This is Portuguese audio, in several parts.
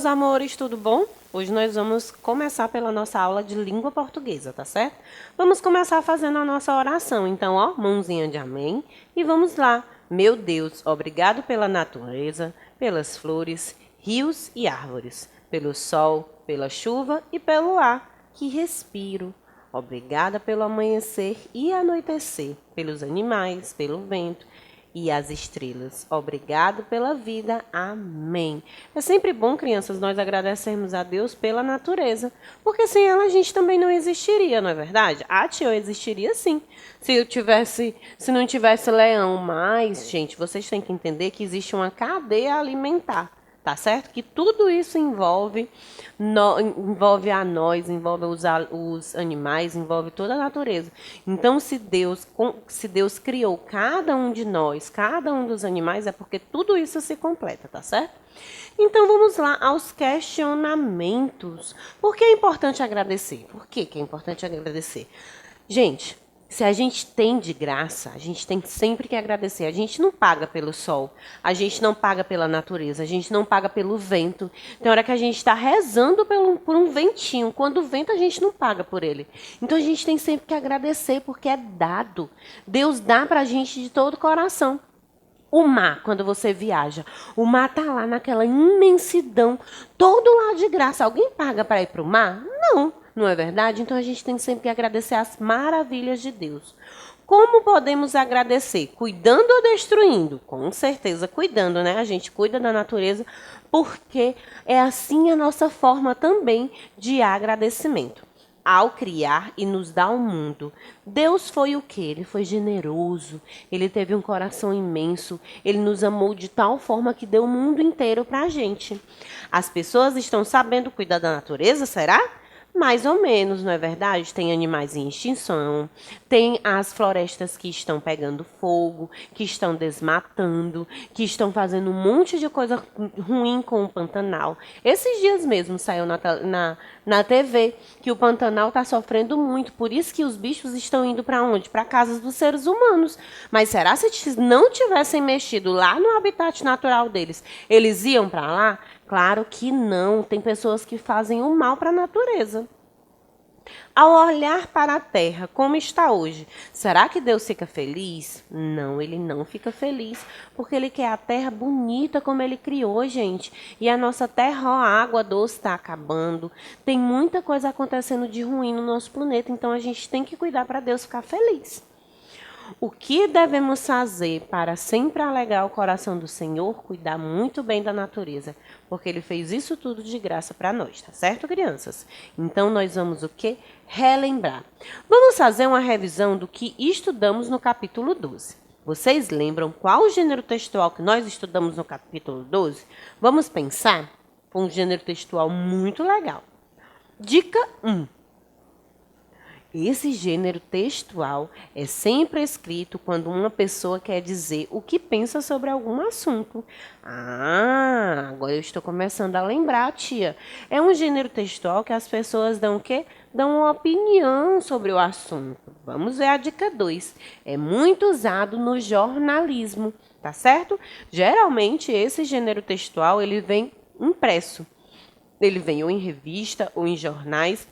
meus amores, tudo bom? Hoje nós vamos começar pela nossa aula de língua portuguesa, tá certo? Vamos começar fazendo a nossa oração. Então, ó, mãozinha de amém. E vamos lá. Meu Deus, obrigado pela natureza, pelas flores, rios e árvores, pelo sol, pela chuva e pelo ar que respiro. Obrigada pelo amanhecer e anoitecer, pelos animais, pelo vento e as estrelas. Obrigado pela vida. Amém. É sempre bom, crianças, nós agradecermos a Deus pela natureza, porque sem ela a gente também não existiria, não é verdade? A tia, eu existiria sim. Se não tivesse leão, mas, gente, vocês têm que entender que existe uma cadeia alimentar. Tá certo? Que tudo isso envolve a nós, envolve os animais, envolve toda a natureza. Então, se Deus criou cada um de nós, cada um dos animais, é porque tudo isso se completa, tá certo? Então, vamos lá aos questionamentos. Por que é importante agradecer? Por que é importante agradecer? Gente, se a gente tem de graça, a gente tem sempre que agradecer. A gente não paga pelo sol, a gente não paga pela natureza, a gente não paga pelo vento. Tem hora que a gente está rezando por um ventinho. Quando o vento, a gente não paga por ele. Então, a gente tem sempre que agradecer, porque é dado. Deus dá para a gente de todo o coração. O mar, quando você viaja, o mar está lá naquela imensidão, todo lá de graça. Alguém paga para ir para o mar? Não. Não é verdade? Então a gente tem sempre que agradecer as maravilhas de Deus. Como podemos agradecer? Cuidando ou destruindo? Com certeza cuidando, né? A gente cuida da natureza porque é assim a nossa forma também de agradecimento. Ao criar e nos dar o mundo, Deus foi o quê? Ele foi generoso, ele teve um coração imenso, ele nos amou de tal forma que deu o mundo inteiro para a gente. As pessoas estão sabendo cuidar da natureza, será? Mais ou menos, não é verdade? Tem animais em extinção, tem as florestas que estão pegando fogo, que estão desmatando, que estão fazendo um monte de coisa ruim com o Pantanal. Esses dias mesmo saiu na TV que o Pantanal está sofrendo muito, por isso que os bichos estão indo para onde? Para casas dos seres humanos. Mas será se não tivessem mexido lá no habitat natural deles, eles iam para lá? Claro que não. Tem pessoas que fazem o mal para a natureza. Ao olhar para a terra, como está hoje, será que Deus fica feliz? Não, ele não fica feliz, porque ele quer a terra bonita como ele criou, gente. E a nossa terra, ó, a água doce está acabando. Tem muita coisa acontecendo de ruim no nosso planeta, então a gente tem que cuidar para Deus ficar feliz. O que devemos fazer para sempre alegrar o coração do Senhor? Cuidar muito bem da natureza, porque Ele fez isso tudo de graça para nós, tá certo, crianças? Então, nós vamos o quê? Relembrar. Vamos fazer uma revisão do que estudamos no capítulo 12. Vocês lembram qual o gênero textual que nós estudamos no capítulo 12? Vamos pensar? Foi um gênero textual muito legal. Dica 1. Esse gênero textual é sempre escrito quando uma pessoa quer dizer o que pensa sobre algum assunto. Ah, agora eu estou começando a lembrar, tia. É um gênero textual que as pessoas dão o quê? Dão uma opinião sobre o assunto. Vamos ver a dica 2. É muito usado no jornalismo, tá certo? Geralmente, esse gênero textual, ele vem impresso. Ele vem ou em revista ou em jornais,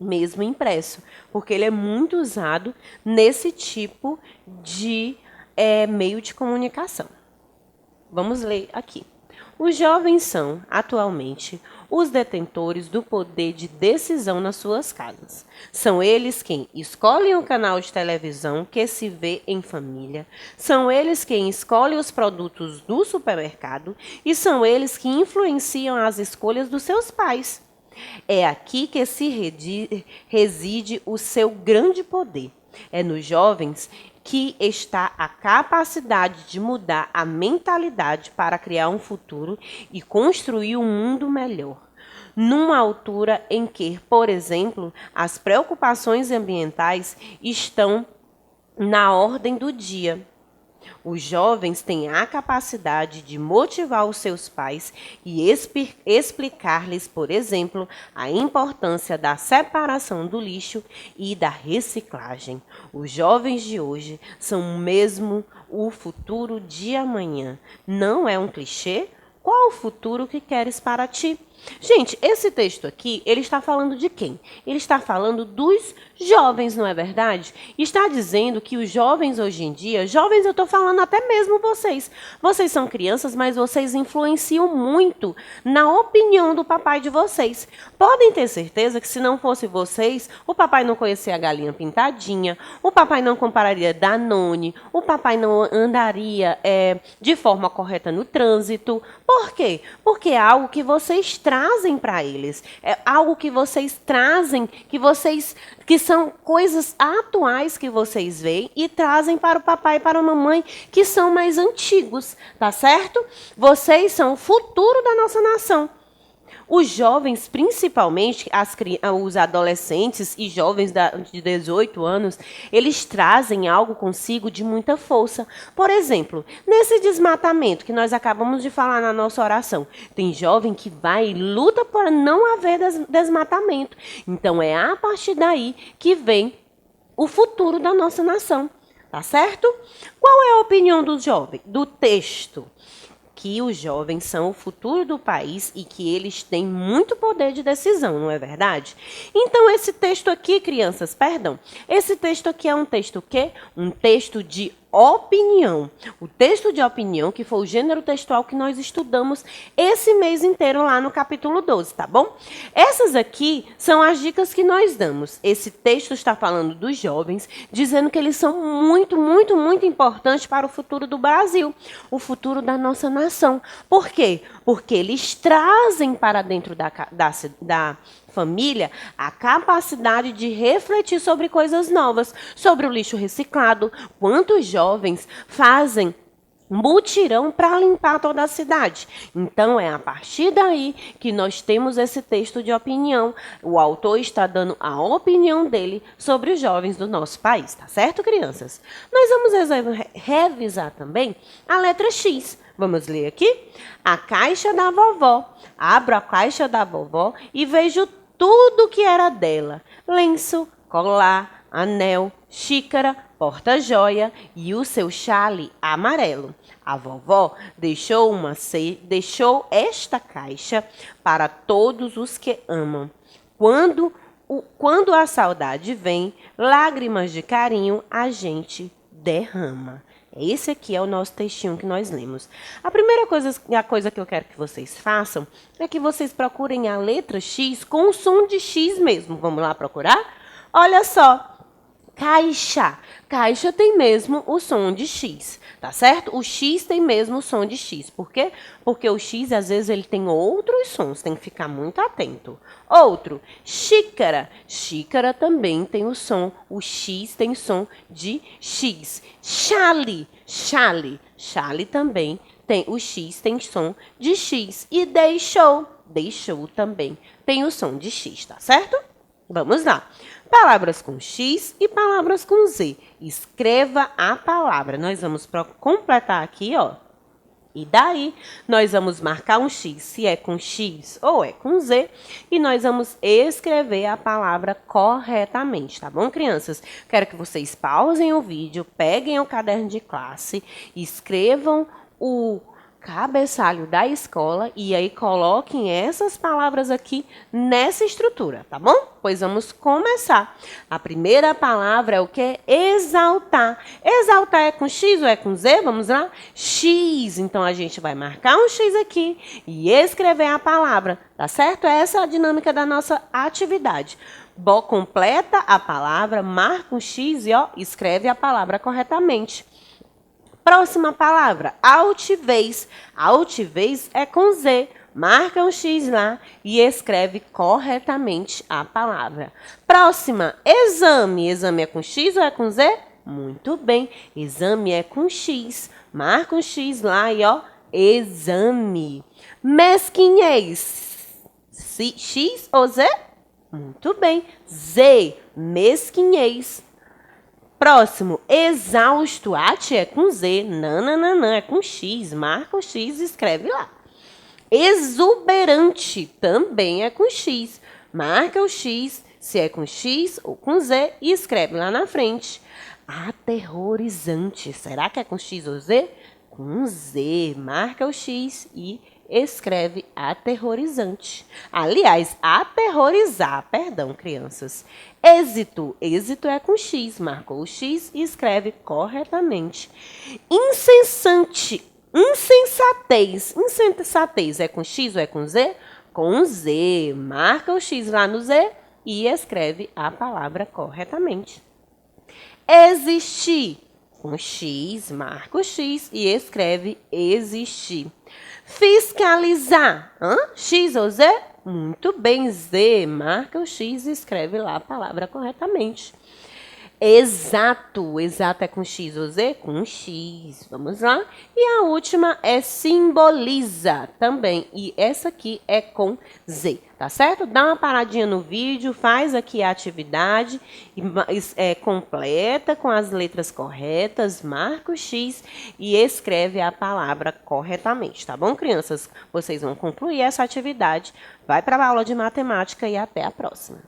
mesmo impresso, porque ele é muito usado nesse tipo de meio de comunicação. Vamos ler aqui. Os jovens são, atualmente, os detentores do poder de decisão nas suas casas. São eles quem escolhem o canal de televisão que se vê em família, são eles quem escolhem os produtos do supermercado e são eles que influenciam as escolhas dos seus pais. É aqui que reside o seu grande poder. É nos jovens que está a capacidade de mudar a mentalidade para criar um futuro e construir um mundo melhor. Numa altura em que, por exemplo, as preocupações ambientais estão na ordem do dia. Os jovens têm a capacidade de motivar os seus pais e explicar-lhes, por exemplo, a importância da separação do lixo e da reciclagem. Os jovens de hoje são mesmo o futuro de amanhã. Não é um clichê? Qual o futuro que queres para ti? Gente, esse texto aqui, ele está falando de quem? Ele está falando dos jovens, não é verdade? Está dizendo que os jovens hoje em dia, jovens eu estou falando até mesmo vocês. Vocês são crianças, mas vocês influenciam muito na opinião do papai de vocês. Podem ter certeza que se não fosse vocês, o papai não conhecia a galinha pintadinha, o papai não compraria Danone, o papai não andaria de forma correta no trânsito. Por quê? Porque é algo que vocês trazem para eles. É algo que vocês trazem, que são coisas atuais que vocês veem e trazem para o papai e para a mamãe que são mais antigos, tá certo? Vocês são o futuro da nossa nação. Os jovens, principalmente os adolescentes e jovens de 18 anos, eles trazem algo consigo de muita força. Por exemplo, nesse desmatamento que nós acabamos de falar na nossa oração, tem jovem que vai e luta para não haver desmatamento. Então, é a partir daí que vem o futuro da nossa nação. Tá certo? Qual é a opinião do jovem? Do texto. Que os jovens são o futuro do país e que eles têm muito poder de decisão, não é verdade? Então, esse texto aqui, crianças, esse texto aqui é um texto o quê? Um texto de opinião. O texto de opinião, que foi o gênero textual que nós estudamos esse mês inteiro lá no capítulo 12, tá bom? Essas aqui são as dicas que nós damos. Esse texto está falando dos jovens, dizendo que eles são muito, muito, muito importantes para o futuro do Brasil, o futuro da nossa nação. Por quê? Porque eles trazem para dentro da família a capacidade de refletir sobre coisas novas, sobre o lixo reciclado. Quantos jovens fazem mutirão para limpar toda a cidade? Então, é a partir daí que nós temos esse texto de opinião. O autor está dando a opinião dele sobre os jovens do nosso país, tá certo, crianças? Nós vamos revisar também a letra X. Vamos ler aqui? A caixa da vovó. Abro a caixa da vovó e vejo tudo que era dela: lenço, colar, anel, xícara, porta-joia e o seu chale amarelo. A vovó deixou esta caixa para todos os que amam. Quando a saudade vem, lágrimas de carinho a gente derrama. Esse aqui é o nosso textinho que nós lemos. A primeira coisa que eu quero que vocês façam é que vocês procurem a letra X com o som de X mesmo. Vamos lá procurar? Olha só. Caixa. Caixa tem mesmo o som de X, tá certo? O X tem mesmo o som de X. Por quê? Porque o X, às vezes, ele tem outros sons. Tem que ficar muito atento. Outro. Xícara. Xícara também tem o som. O X tem som de X. Chale. Chale. Chale também tem o X, tem som de X. E deixou. Deixou também tem o som de X, tá certo? Vamos lá. Palavras com X e palavras com Z. Escreva a palavra. Nós vamos completar aqui, ó. E daí, nós vamos marcar um X, se é com X ou é com Z, e nós vamos escrever a palavra corretamente, tá bom, crianças? Quero que vocês pausem o vídeo, peguem o caderno de classe, escrevam o cabeçalho da escola e aí coloquem essas palavras aqui nessa estrutura, tá bom? Pois vamos começar. A primeira palavra é o que? Exaltar. Exaltar é com X ou é com Z? Vamos lá? X. Então, a gente vai marcar um X aqui e escrever a palavra, tá certo? Essa é a dinâmica da nossa atividade. Completa a palavra, marca um X e escreve a palavra corretamente. Próxima palavra, altivez. Altivez é com Z. Marca um X lá e escreve corretamente a palavra. Próxima, exame. Exame é com X ou é com Z? Muito bem, exame é com X. Marca um X lá e exame. Mesquinhez. X ou Z? Muito bem, Z. Mesquinhez. Próximo, exausto. Ate é com Z. Nananana é com X. Marca o X e escreve lá. Exuberante também é com X. Marca o X, se é com X ou com Z, e escreve lá na frente. Aterrorizante. Será que é com X ou Z? Com Z. Marca o X e escreve aterrorizante. Aliás, aterrorizar, perdão, crianças. Êxito, êxito é com X, marcou o X e escreve corretamente. Insensante, insensatez. Insensatez é com X ou é com Z? Com Z, marca o X lá no Z e escreve a palavra corretamente. Existir, com X, marca o X e escreve existir. Fiscalizar, X ou Z? Muito bem, Z, marca o X e escreve lá a palavra corretamente. Exato, exato é com X ou Z? Com X, vamos lá. E a última é simboliza também, e essa aqui é com Z, tá certo? Dá uma paradinha no vídeo, faz aqui a atividade, completa com as letras corretas, marca o X e escreve a palavra corretamente, tá bom, crianças? Vocês vão concluir essa atividade, vai para a aula de matemática e até a próxima.